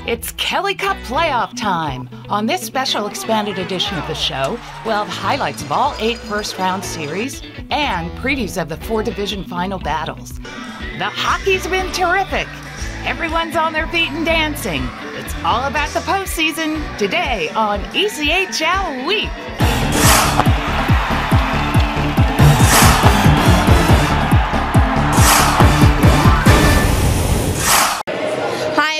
It's Kelly Cup playoff time. On this special expanded edition of the show, we'll have highlights of all 8 first-round series and previews of the 4 division final battles. The hockey's been terrific. Everyone's on their feet and dancing. It's all about the postseason today on ECHL Week.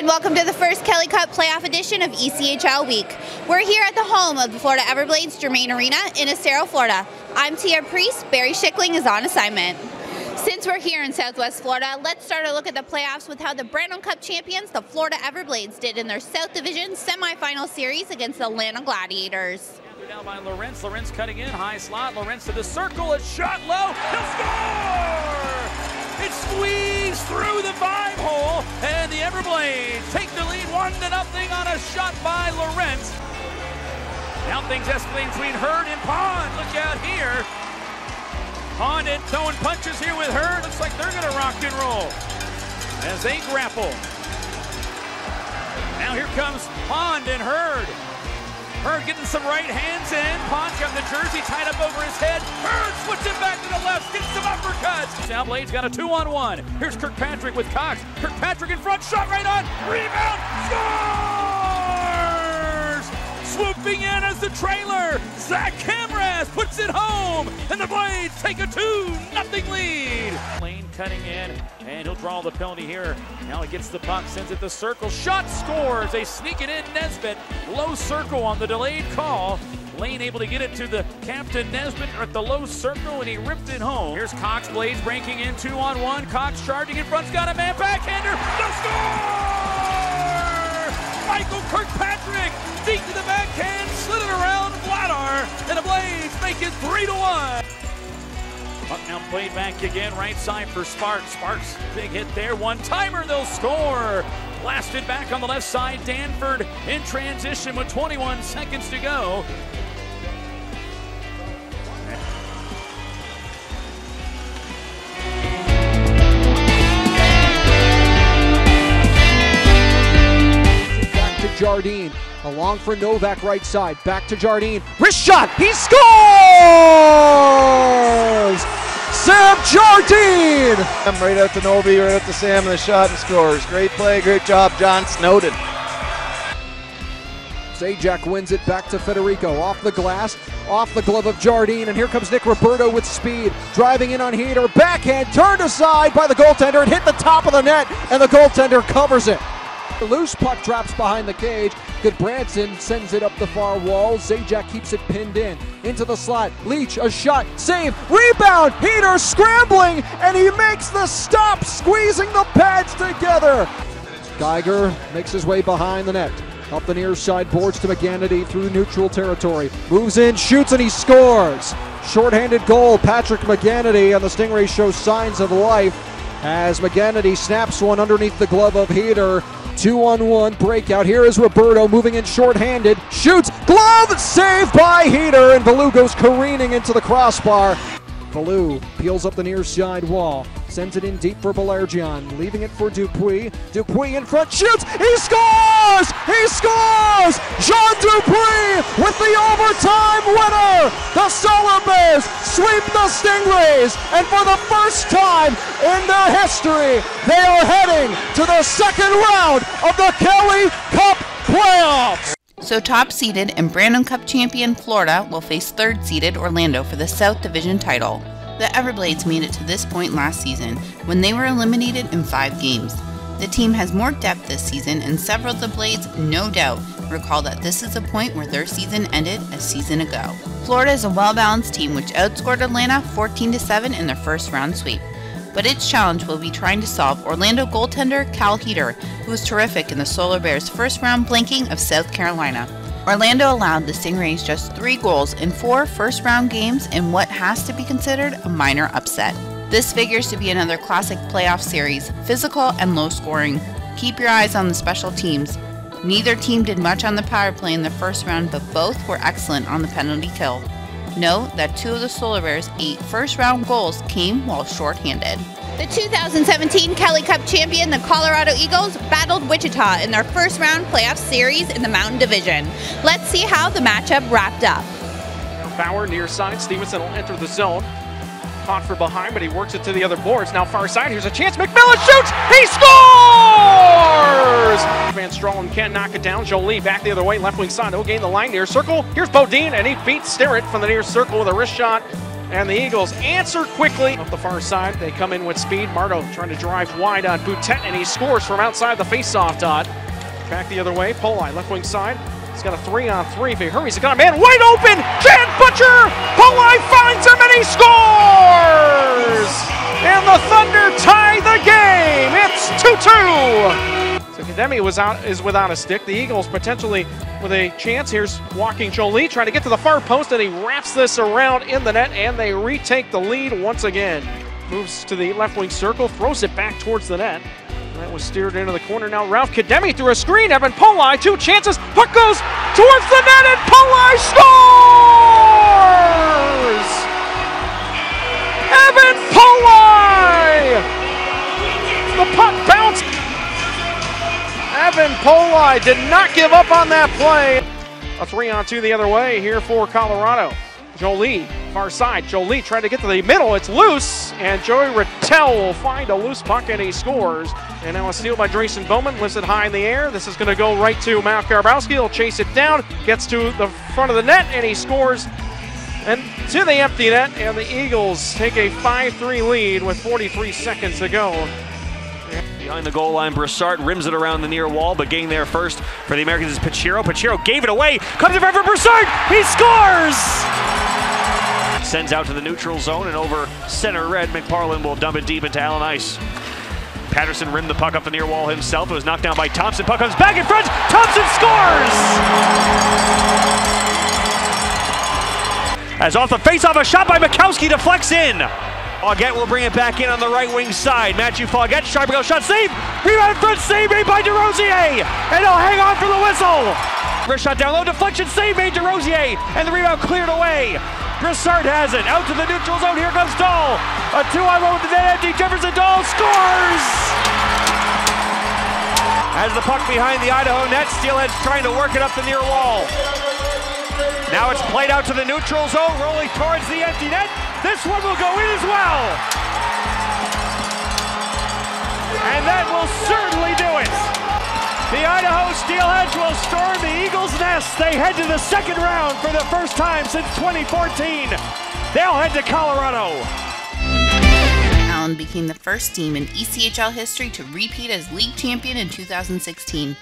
Welcome to the first Kelly Cup playoff edition of ECHL Week. We're here at the home of the Florida Everblades Germain Arena in Estero, Florida. I'm Tia Priest. Barry Schickling is on assignment. Since we're here in Southwest Florida, let's start a look at the playoffs with how the Brandon Cup champions, the Florida Everblades, did in their South Division semifinal series against the Atlanta Gladiators. Down by Lawrence. Lawrence cutting in, high slot. Lawrence to the circle, a shot low. He'll score! It's squeezed through the 5-hole, and the Everblades take the lead 1-0 on a shot by Lawrence. Now things escalate between Hurd and Pond. Look out here. Pond and throwing punches here with Hurd. Looks like they're going to rock and roll as they grapple. Now here comes Pond and Hurd. Hurd getting some right hands in. Pond's got the jersey tied up over his head. Hurd switching back to the left, gets some uppercuts. Now Blade's got a 2-on-1. Here's Kirkpatrick with Cox. Kirkpatrick in front, shot right on. Rebound, scores! Swooping in as the trailer. Zach Camras puts it home, and the Blades take a 2-0 lead. Lane cutting in, and he'll draw the penalty here. Now he gets the puck, sends it to circle. Shot, scores. They sneak it in. Nesbitt, low circle on the delayed call. Lane able to get it to the captain. Nesbitt at the low circle, and he ripped it home. Here's Cox. Blades breaking in 2-on-1. Cox charging in front's got a man. Backhander. The score! Michael Kirkpatrick deep to the backhand, slid it around Vladar, and the Blades make it 3-1. Puck now played back again, right side for Sparks. Sparks, big hit there, one-timer, they'll score. Blasted back on the left side, Danford in transition with 21 seconds to go. Jardine, along for Novak right side, back to Jardine, wrist shot, he scores! Sam Jardine! Right out to Novi, right out to Sam, and the shot and scores. Great play, great job, John Snowden. Zajac wins it back to Federico, off the glass, off the glove of Jardine, and here comes Nick Roberto with speed, driving in on Heater, backhand, turned aside by the goaltender, and hit the top of the net, and the goaltender covers it. The loose puck drops behind the cage. Goodbranson sends it up the far wall. Zajac keeps it pinned in. Into the slot. Leach, a shot. Save. Rebound. Heater scrambling. And he makes the stop, squeezing the pads together. Geiger makes his way behind the net. Up the near side boards to McGannity through neutral territory. Moves in, shoots, and he scores. Shorthanded goal. Patrick McGannity, and the Stingrays show signs of life as McGannity snaps one underneath the glove of Heater. 2-on-1 breakout. Here is Roberto moving in shorthanded. Shoots. Glove saved by Heater, and Valou goes careening into the crossbar. Valou peels up the near side wall. Sends it in deep for Balergian. Leaving it for Dupuis. Dupuis in front. Shoots. He scores! He scores! Jean Dupuis with the overtime winner! The Solar Bears sweep the Stingrays, and for the first time in their history, they are heading to the second round of the Kelly Cup playoffs. So top-seeded and Brandon Cup champion Florida will face third-seeded Orlando for the South Division title. The Everblades made it to this point last season when they were eliminated in 5 games. The team has more depth this season, and several of the Blades, no doubt, recall that this is a point where their season ended a season ago. Florida is a well-balanced team which outscored Atlanta 14-7 in their first-round sweep. But its challenge will be trying to solve Orlando goaltender Cal Heater, who was terrific in the Solar Bears' first-round blanking of South Carolina. Orlando allowed the Stingrays just 3 goals in 4 first-round games in what has to be considered a minor upset. This figures to be another classic playoff series, physical and low-scoring. Keep your eyes on the special teams. Neither team did much on the power play in the first round, but both were excellent on the penalty kill. Note that 2 of the Solar Bears' 8 first-round goals came while shorthanded. The 2017 Kelly Cup champion, the Colorado Eagles, battled Wichita in their first-round playoff series in the Mountain Division. Let's see how the matchup wrapped up. Bauer near side. Stevenson will enter the zone. Caught from behind, but he works it to the other boards. Now far side. Here's a chance. McMillan shoots. He scores! Van Stralen can't knock it down. Jolie back the other way. Left wing side. He'll gain the line near circle. Here's Bodine, and he beats Sterrett from the near circle with a wrist shot. And the Eagles answer quickly. Up the far side, they come in with speed. Marto trying to drive wide on Boutet, and he scores from outside the faceoff dot. Back the other way. Poli, left wing side. He's got a 3-on-3. If he hurries, he's got a man wide open. Jan Butcher! Poli finds him, and he scores! And the Thunder tie the game. It's 2-2. So Kademi is without a stick. The Eagles potentially with a chance. Here's walking Jolie trying to get to the far post, and he wraps this around in the net, and they retake the lead once again. Moves to the left wing circle, throws it back towards the net. That was steered into the corner. Now Ralph Kademi through a screen. Evan Poli, 2 chances. Puck goes towards the net, and Poli scores! Evan Poli! The puck bounced. Evan Poli did not give up on that play. A 3-on-2 the other way here for Colorado. Jolie, far side. Jolie trying to get to the middle. It's loose, and Joey Rattel will find a loose puck, and he scores. And now a steal by Drayson Bowman, lifts it high in the air. This is going to go right to Matt Garabowski. He'll chase it down, gets to the front of the net, and he scores. And to the empty net, and the Eagles take a 5-3 lead with 43 seconds to go. Behind the goal line, Brassard rims it around the near wall, but getting there first for the Americans is Pachiro. Pachiro gave it away, comes in front for Brassard, he scores! Sends out to the neutral zone, and over center red, McParland will dump it deep into Allen Ice. Patterson rimmed the puck up the near wall himself. It was knocked down by Thompson. Puck comes back in front, Thompson scores! As off the face-off, a shot by Mikowski deflects in. Foggett will bring it back in on the right wing side. Matthew Foggett, sharp goal shot, save! Rebound in front, save made by DeRosier! And he'll hang on for the whistle! Wrist shot down low, deflection, save made DeRosier! And the rebound cleared away! Brassard has it, out to the neutral zone, here comes Dahl! A 2-on-1 with the net empty, Jefferson Dahl scores! As the puck behind the Idaho net, Steelhead's trying to work it up the near wall. Now it's played out to the neutral zone, rolling towards the empty net. This one will go in as well. And that will certainly do it. The Idaho Steelheads will storm the Eagles' nest. They head to the second round for the first time since 2014. They'll head to Colorado. Allen became the first team in ECHL history to repeat as league champion in 2016.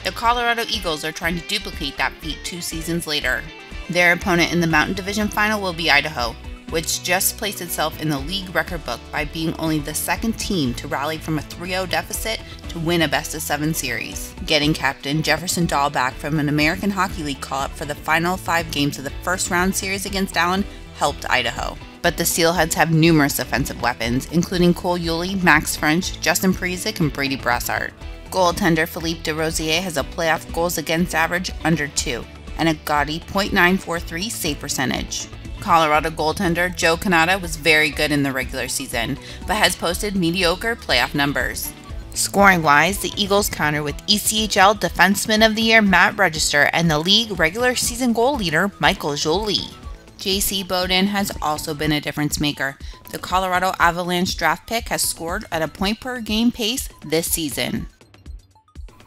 The Colorado Eagles are trying to duplicate that feat 2 seasons later. Their opponent in the Mountain Division final will be Idaho, which just placed itself in the league record book by being only the second team to rally from a 3-0 deficit to win a best-of-7 series. Getting captain Jefferson Dahl back from an American Hockey League call-up for the final 5 games of the first-round series against Allen helped Idaho. But the Steelheads have numerous offensive weapons, including Cole Yulee, Max French, Justin Parizek, and Brady Brassard. Goaltender Philippe DeRosier has a playoff goals against average under 2 and a gaudy .943 save percentage. Colorado goaltender Joe Canada was very good in the regular season, but has posted mediocre playoff numbers. Scoring-wise, the Eagles counter with ECHL Defenseman of the Year Matt Register and the league regular season goal leader Michael Jolie. J.C. Bowden has also been a difference maker. The Colorado Avalanche draft pick has scored at a point-per-game pace this season.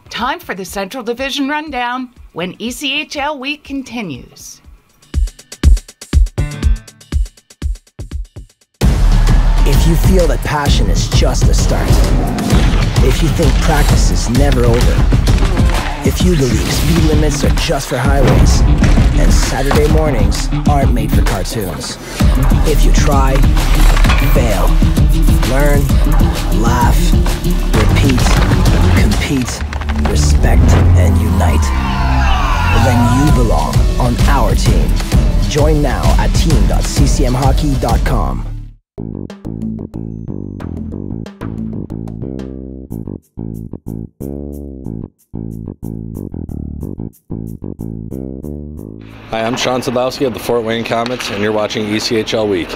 Time for the Central Division Rundown when ECHL Week continues. If you feel that passion is just a start, if you think practice is never over, if you believe speed limits are just for highways, and Saturday mornings aren't made for cartoons, if you try, fail, learn, laugh, repeat, compete, respect, and unite, then you belong on our team. Join now at team.ccmhockey.com. Hi, I'm Sean Sadlowski of the Fort Wayne Comets, and you're watching ECHL Week.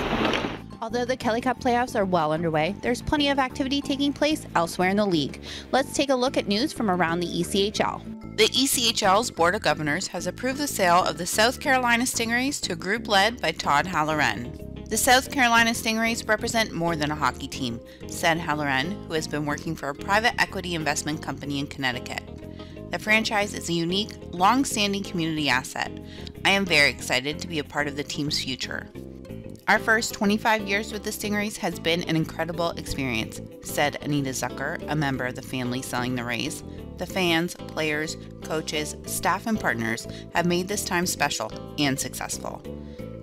Although the Kelly Cup playoffs are well underway, there's plenty of activity taking place elsewhere in the league. Let's take a look at news from around the ECHL. The ECHL's Board of Governors has approved the sale of the South Carolina Stingrays to a group led by Todd Halloran. The South Carolina Stingrays represent more than a hockey team, said Halloran, who has been working for a private equity investment company in Connecticut. The franchise is a unique, long-standing community asset. I am very excited to be a part of the team's future. Our first 25 years with the Stingrays has been an incredible experience, said Anita Zucker, a member of the family selling the Rays. The fans, players, coaches, staff, and partners have made this time special and successful.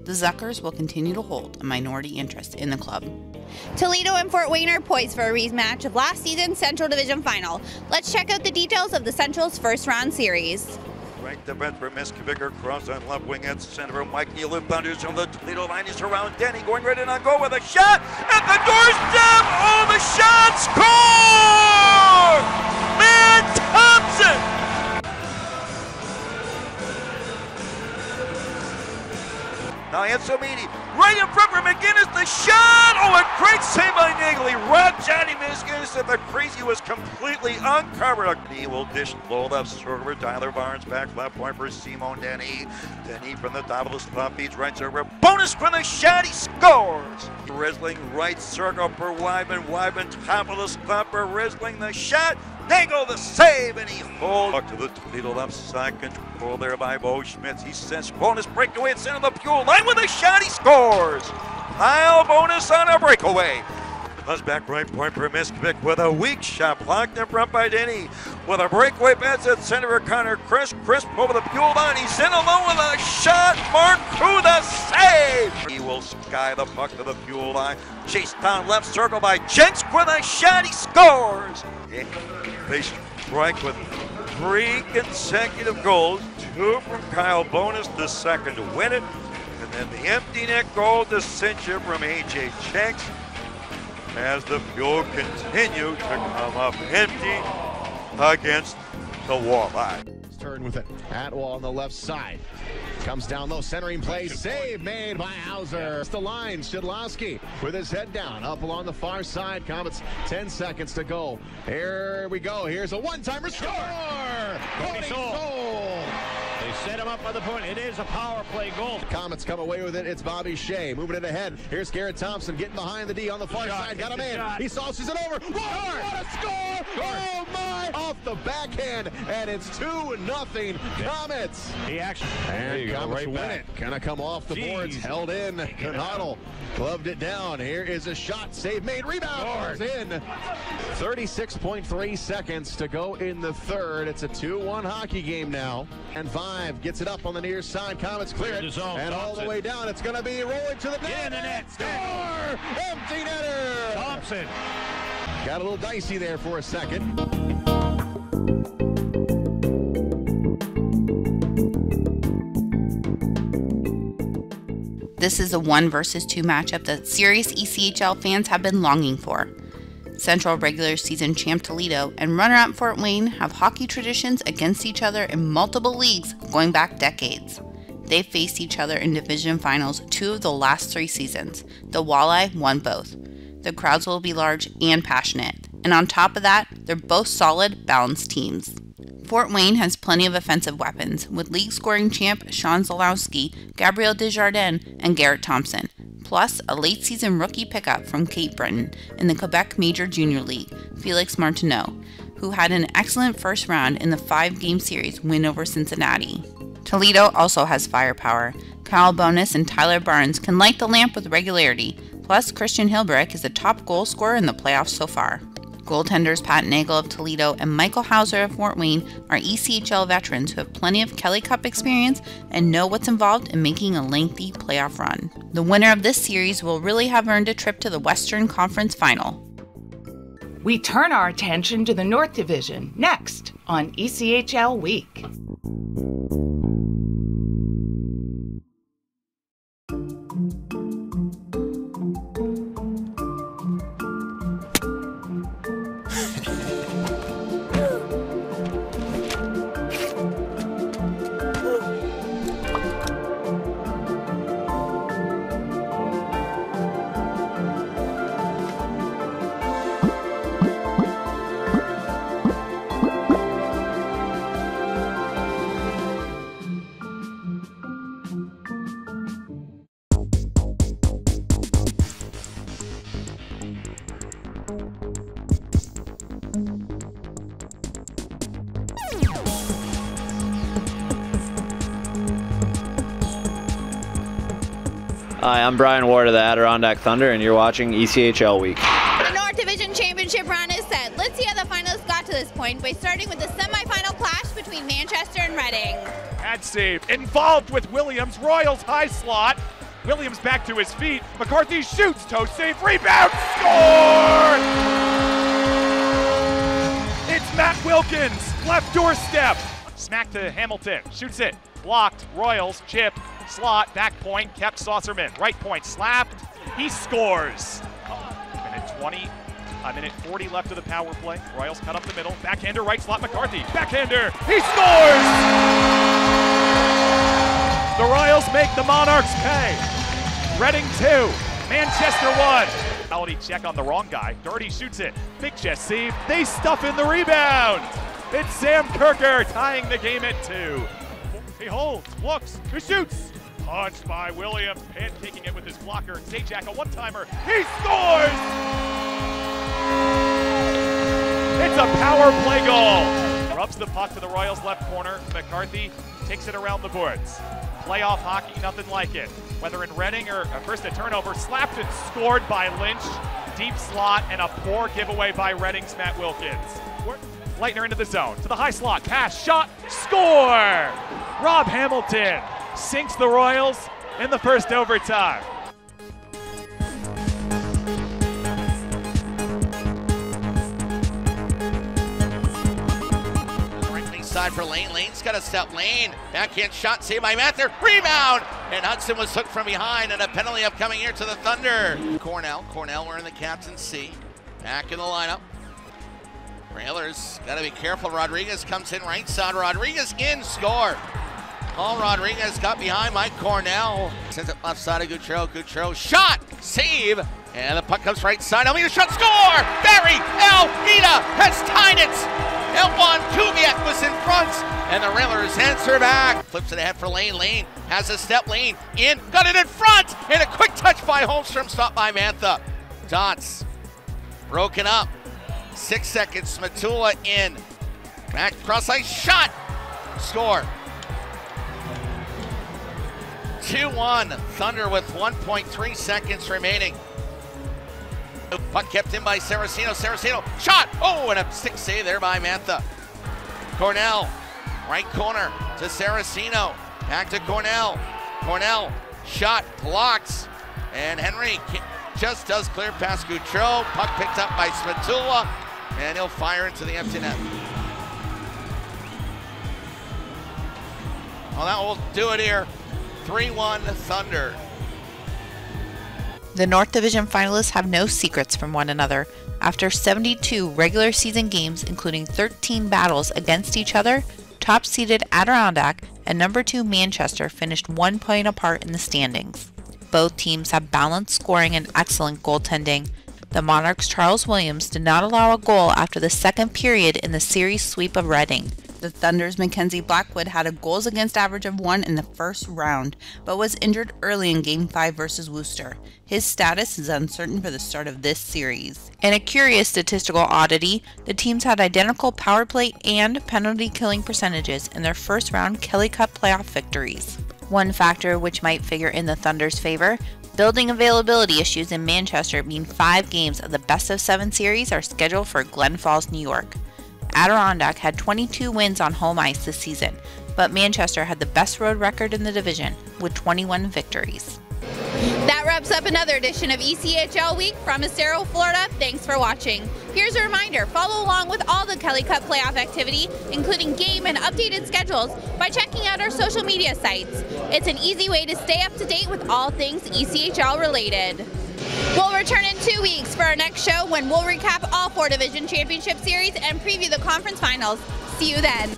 The Zuckers will continue to hold a minority interest in the club. Toledo and Fort Wayne are poised for a rematch of last season's Central Division Final. Let's check out the details of the Central's first round series. Right defense for Miskovic, cross on left wing at center. Mike Neal thunders on the Toledo line. He's around Denny, going right in on goal with a shot at the doorstep. Oh, the shot score! Man Thompson! Now Anselmini, right in front for McGinnis, the shot! Oh, a great save by Nagel. He robbed Johnny McGinnis, and the crazy was completely uncovered. He will dish low left circle. Tyler Barnes back left point for Simon Denny. Denny from the top of the slot feeds right circle. Bonus for the shot, he scores! Rizzling right circle for Wyman. Wyman top of the slot for Rizzling, the shot. Nagel the save, and he holds up to the Toledo left side. Control there by Bo Schmitz. He sends bonus breakaway at center of the fuel line with a shot. He scores. Kyle Bonus on a breakaway. Comes back right point for Miskovic with a weak shot blocked in front by Denny. With a breakaway pass at center for Connor Crisp. Crisp over the fuel line. He's in alone with a shot. Mark Crew the save. He will sky the puck to the fuel line. Chased down left circle by Jenks with a shot. He scores. They strike with 3 consecutive goals. 2 from Kyle Bonus, the second to win it. And then the empty net goal to cinch it from A.J. Jenks as the Fuel continue to come up empty against the Walleye. Turn with it. Atwell on the left side. Comes down low, centering play, save made by Hauser. It's the line, Shidlowski with his head down, up along the far side. Comets 10 seconds to go. Here we go, here's a one-timer score! Cody Soul! They set him up on the point. It is a power play goal. The Comets come away with it. It's Bobby Shea moving it ahead. Here's Garrett Thompson getting behind the D on the far side. Got him in. He sauces it over. Whoa, what a score! Oh my! Off the backhand, and it's 2-0 Comets. He actually and Comets win it. Kind of come off the boards, held in. Knottle gloved it down. Here is a shot, save made, rebound in. 36.3 seconds to go in the third. It's a 2-1 hockey game now. And 5 gets it up on the near side. Comets clear it, and all the way down. It's going to be rolling to the net. In the net. Score! Empty netter. Thompson. Got a little dicey there for a second. This is a 1 versus 2 matchup that serious ECHL fans have been longing for. Central regular season champ Toledo and runner-up Fort Wayne have hockey traditions against each other in multiple leagues going back decades. They've faced each other in division finals 2 of the last 3 seasons. The Walleye won both. The crowds will be large and passionate, and on top of that, they're both solid, balanced teams. Fort Wayne has plenty of offensive weapons, with league scoring champ Sean Zalowski, Gabriel Desjardins, and Garrett Thompson, plus a late-season rookie pickup from Cape Breton in the Quebec Major Junior League, Felix Martineau, who had an excellent first round in the 5-game series win over Cincinnati. Toledo also has firepower. Kyle Bonus and Tyler Barnes can light the lamp with regularity, plus Christian Hilbrick is the top goal scorer in the playoffs so far. Goaltenders Pat Nagel of Toledo and Michael Hauser of Fort Wayne are ECHL veterans who have plenty of Kelly Cup experience and know what's involved in making a lengthy playoff run. The winner of this series will really have earned a trip to the Western Conference Final. We turn our attention to the North Division next on ECHL Week. Hi, I'm Brian Ward of the Adirondack Thunder, and you're watching ECHL Week. The North Division Championship round is set. Let's see how the finalists got to this point by starting with the semifinal clash between Manchester and Reading. Bad save. Involved with Williams. Royals high slot. Williams back to his feet. McCarthy shoots. Toe save. Rebound. Score! It's Matt Wilkins. Left doorstep. Smack to Hamilton. Shoots it. Blocked. Royals. Chip. Slot. Back point. Kept Saucerman. Right point. Slapped. He scores. Minute 20. Minute 40 left of the power play. Royals cut up the middle. Backhander. Right slot. McCarthy. Backhander. He scores! The Royals make the Monarchs pay. Reading 2. Manchester 1. Quality check on the wrong guy. Doherty shoots it. Big chest save. They stuff in the rebound. It's Sam Kirker tying the game at 2. He holds, looks, he shoots. Punched by Williams, pancaking it with his blocker. Zajac, a one-timer. He scores! It's a power play goal. Rubs the puck to the Royals' left corner. McCarthy takes it around the boards. Playoff hockey, nothing like it. Whether in Reading or first a turnover, slapped and scored by Lynch. Deep slot and a poor giveaway by Reading's Matt Wilkins. Leitner into the zone, to the high slot, pass, shot, score! Rob Hamilton sinks the Royals in the first overtime. Side for Lane. Lane's got a step. Lane, backhand shot, saved by Mather. Rebound! And Hudson was hooked from behind, and a penalty upcoming here to the Thunder. Cornell wearing the captain's C. Back in the lineup. Railers got to be careful. Rodriguez comes in right side. Rodriguez in, score. Paul Rodriguez got behind Mike Cornell. Sends it left side of Gautreau. Gautreau shot, save, and the puck comes right side. Almeida shot, score! Barry Almeida has tied it. Elwan Kubiak was in front, and the Railers answer back. Flips it ahead for Lane. Lane has a step. Lane in, got it in front, and a quick touch by Holmstrom, stopped by Mantha. Dots broken up. 6 seconds, Smatula in. Back cross ice, shot, score. 2-1, Thunder with 1.3 seconds remaining. Puck kept in by Saraceno. Saraceno, shot! Oh, and a stick save there by Mantha. Cornell, right corner to Saraceno. Back to Cornell. Cornell, shot, blocks. And Henry just does clear past Gautreau. Puck picked up by Smatula, and he'll fire into the empty net. Well, that will do it here. 3-1 Thunder. The North Division finalists have no secrets from one another. After 72 regular season games, including 13 battles against each other, top-seeded Adirondack and number 2 Manchester finished 1 point apart in the standings. Both teams have balanced scoring and excellent goaltending. The Monarchs' Charles Williams did not allow a goal after the second period in the series sweep of Reading. The Thunder's Mackenzie Blackwood had a goals against average of 1 in the first round, but was injured early in Game 5 versus Worcester. His status is uncertain for the start of this series. In a curious statistical oddity, the teams had identical power play and penalty killing percentages in their first round Kelly Cup playoff victories. One factor which might figure in the Thunder's favor, building availability issues in Manchester mean 5 games of the best-of-7 series are scheduled for Glen Falls, New York. Adirondack had 22 wins on home ice this season, but Manchester had the best road record in the division with 21 victories. That wraps up another edition of ECHL Week from Estero, Florida. Thanks for watching. Here's a reminder, follow along with all the Kelly Cup playoff activity, including game and updated schedules, by checking out our social media sites. It's an easy way to stay up to date with all things ECHL related. We'll return in 2 weeks for our next show when we'll recap all 4 division championship series and preview the conference finals. See you then.